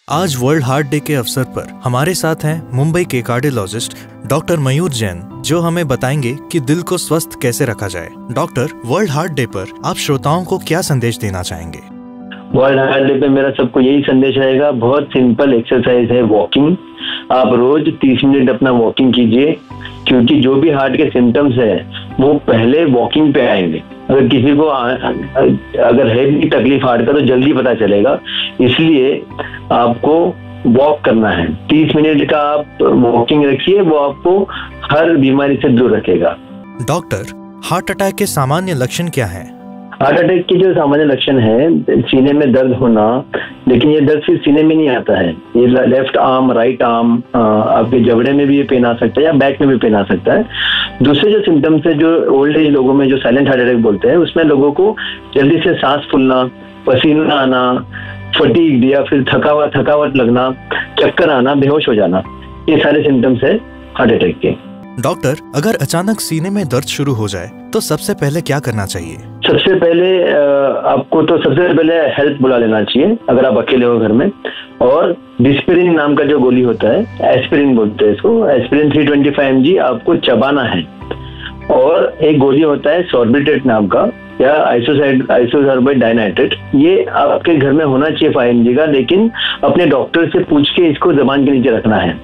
आज world heart day के अवसर पर हमारे साथ हैं मुंबई के कार्डियोलॉजिस्ट डॉक्टर मयूर जैन, जो हमें बताएंगे कि दिल को स्वस्थ कैसे रखा जाए। डॉक्टर, वर्ल्ड हार्ट डे पर आप श्रोताओं को क्या संदेश देना चाहेंगे? वर्ल्ड हार्ट डे पे मेरा सबको यही संदेश रहेगा। बहुत सिंपल एक्सरसाइज है वॉकिंग। आप रोज 30 मिनट अपना वॉकिंग कीजिए, क्योंकि जो भी हार्ट के सिम्टम्स है वो पहले वॉकिंग पे आएंगे। अगर किसी को अगर है भी तकलीफ हार्ट का तो जल्दी पता चलेगा, इसलिए आपको वॉक करना है। 30 मिनट का आप वॉकिंग रखिए, वो आपको हर बीमारी से दूर रखेगा। डॉक्टर, हार्ट अटैक के सामान्य लक्षण क्या हैं? हार्ट अटैक के जो सामान्य लक्षण है, सीने में दर्द होना, लेकिन ये दर्द सिर्फ सीने में नहीं आता है। ये लेफ्ट आर्म, राइट आर्म, आपके जबड़े में भी ये पेन आ सकता है या बैक में भी पेन आ सकता है। दूसरे जो सिम्टम्स है, जो ओल्ड एज लोगों में जो साइलेंट हार्ट अटैक बोलते हैं, उसमें लोगों को जल्दी से सांस फूलना, पसीना आना, फटीग या फिर थकावट लगना, चक्कर आना, बेहोश हो जाना, ये सारे सिम्टम्स है हार्ट अटैक के। डॉक्टर, अगर अचानक सीने में दर्द शुरू हो जाए तो सबसे पहले क्या करना चाहिए? सबसे पहले आपको तो सबसे पहले हेल्प बुला लेना चाहिए अगर आप अकेले हो घर में। और डिस्पेरिन नाम का जो गोली होता है, एस्पिरिन बोलते हैं इसको, एस्पिरिन 325 mg आपको चबाना है। और एक गोली होता है सॉर्बिट्रेट नाम का, या आइसोसॉर्बेट डाइनाइट्रेट, ये आपके घर में होना चाहिए 5 mg का, लेकिन अपने डॉक्टर से पूछ के इसको जबान के नीचे रखना है।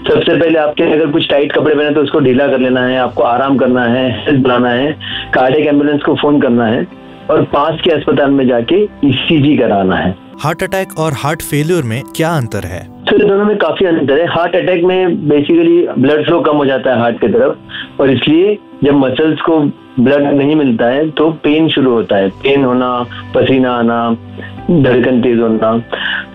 सबसे पहले आपके अगर कुछ टाइट कपड़े पहने तो उसको ढीला कर लेना है, आपको आराम करना है, हेल्प बुलाना है, कार्डियक एम्बुलेंस को फोन करना है और पास के अस्पताल में जाके ECG कराना है। हार्ट अटैक और हार्ट फेल्यूर में क्या अंतर है? तो दोनों में काफी अंतर है। हार्ट अटैक में बेसिकली ब्लड फ्लो कम हो जाता है हार्ट की तरफ, और इसलिए जब मसल्स को ब्लड नहीं मिलता है तो पेन शुरू होता है, पेन होना, पसीना आना, धड़कन तेज होना।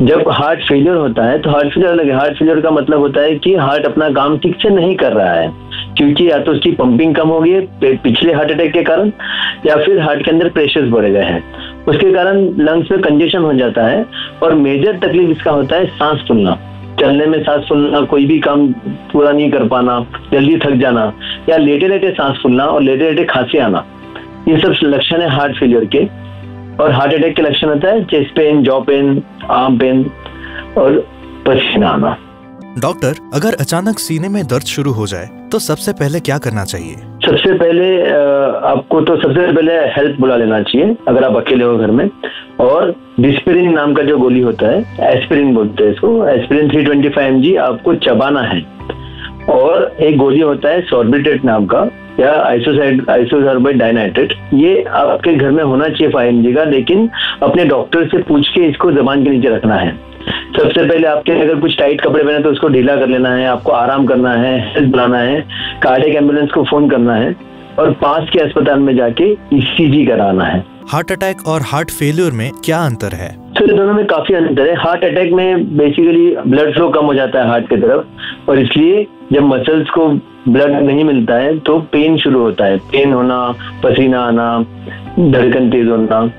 जब हार्ट फेलियर होता है तो हार्ट फेलियर अलग है। हार्ट फेलियर का मतलब होता है कि हार्ट अपना काम ठीक से नहीं कर रहा है, क्योंकि या तो उसकी पंपिंग कम हो गई है पिछले हार्ट अटैक के कारण, या फिर हार्ट के अंदर प्रेशर बढ़ गए हैं, उसके कारण लंग्स में कंजेशन हो जाता है। और मेजर तकलीफ इसका होता है सांस फूलना, चलने में सांस फूलना, कोई भी काम पूरा नहीं कर पाना, जल्दी थक जाना, या लेटे लेटे सांस फूलना और लेटे लेटे खांसी आना, ये सब लक्षण है हार्ट फेलियर के। और हार्ट अटैक के लक्षण होता है chest pain, jaw pain, arm pain और पसीना आना। डॉक्टर, अगर अचानक सीने में दर्द शुरू हो जाए तो सबसे पहले क्या करना चाहिए? सबसे पहले आपको तो सबसे पहले हेल्प बुला लेना चाहिए अगर आप अकेले हो घर में। और डिस्पेरिन नाम का जो गोली होता है, एस्पिरिन बोलते हैं इसको, एस्पिरिन 325 mg आपको चबाना है। और एक गोली होता है सॉर्बिट्रेट नाम का, या आइसोसॉर्बेट डाइनाइट्रेट, ये आपके घर में होना चाहिए 5 mg का, लेकिन अपने डॉक्टर से पूछ के इसको जबान के नीचे रखना है। सबसे पहले आपके अगर कुछ टाइट कपड़े पहने तो उसको ढीला कर लेना है, आपको आराम करना है, हेल्प बुलाना है, कार्डियक एम्बुलेंस को फोन करना है और पास के अस्पताल में जाके ECG कराना है। हार्ट अटैक और हार्ट फेल्यूर में क्या अंतर है? तो दोनों में काफी अंतर है। हार्ट अटैक में बेसिकली ब्लड फ्लो कम हो जाता है हार्ट की तरफ, और इसलिए जब मसल्स को ब्लड नहीं मिलता है तो पेन शुरू होता है, पेन होना, पसीना आना, धड़कन तेज होना।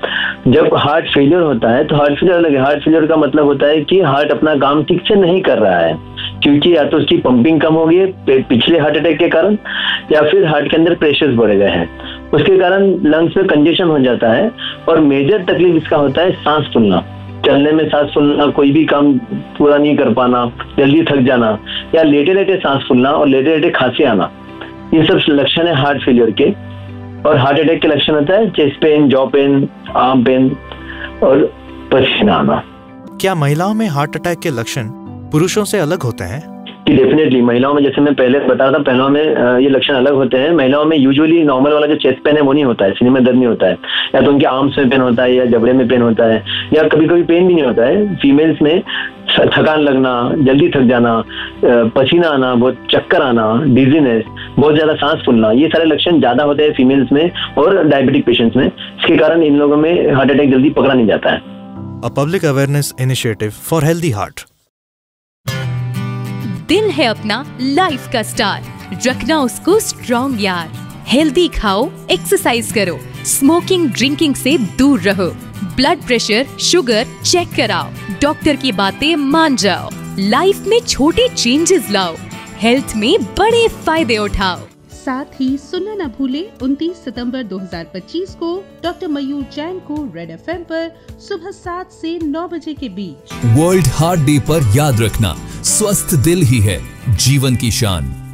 जब हार्ट फेलियर होता है तो हार्ट फेलियर अलग है। हार्ट फेलियर का मतलब होता है कि हार्ट अपना काम ठीक से नहीं कर रहा है, क्योंकि या तो उसकी पंपिंग कम हो गई है पिछले हार्ट अटैक के कारण, या फिर हार्ट के अंदर प्रेशर बढ़ गए हैं, उसके कारण लंग्स में कंजेशन हो जाता है। और मेजर तकलीफ इसका होता है सांस फूलना, चलने में सांस फूलना, कोई भी काम पूरा नहीं कर पाना, जल्दी थक जाना, या लेटे लेटे सांस फूलना और लेटे लेटे खांसी आना, ये सब लक्षण है हार्ट फेलियर के। और हार्ट अटैक के लक्षण होता है chest pain, jaw pain, arm pain और पसीना आना। क्या महिलाओं में हार्ट अटैक के लक्षण पुरुषों से अलग होते हैं? डेफिनेटली महिलाओं में, जैसे मैं पहले बता रहा था, महिलाओं में ये लक्षण अलग होते हैं। महिलाओं में यूजुअली नॉर्मल वाला जो चेस्ट पेन है वो नहीं होता है, सीने में दर्द नहीं होता है, या तो उनके आर्म्स में पेन होता है, या जबड़े में पेन होता है, या कभी कभी पेन भी नहीं होता है। फीमेल्स में थकान लगना, जल्दी थक जाना, पसीना आना, बहुत चक्कर आना, डिजीनेस, बहुत ज्यादा सांस फूलना, ये सारे लक्षण ज्यादा होते हैं फीमेल्स में और डायबिटिक पेशेंट्स में। इसके कारण इन लोगों में हार्ट अटैक जल्दी पकड़ा नहीं जाता है। A public awareness initiative for healthy heart. दिल है अपना लाइफ का स्टार, रखना उसको स्ट्रॉन्ग यार। हेल्दी खाओ, एक्सरसाइज करो, स्मोकिंग ड्रिंकिंग से दूर रहो, ब्लड प्रेशर, शुगर चेक कराओ, डॉक्टर की बातें मान जाओ, लाइफ में छोटे चेंजेस लाओ, हेल्थ में बड़े फायदे उठाओ। साथ ही सुनना न भूले 29 सितंबर 2025 को डॉक्टर मयूर जैन को रेड एफएम पर सुबह 7 से 9 बजे के बीच वर्ल्ड हार्ट डे पर याद रखना, स्वस्थ दिल ही है जीवन की शान।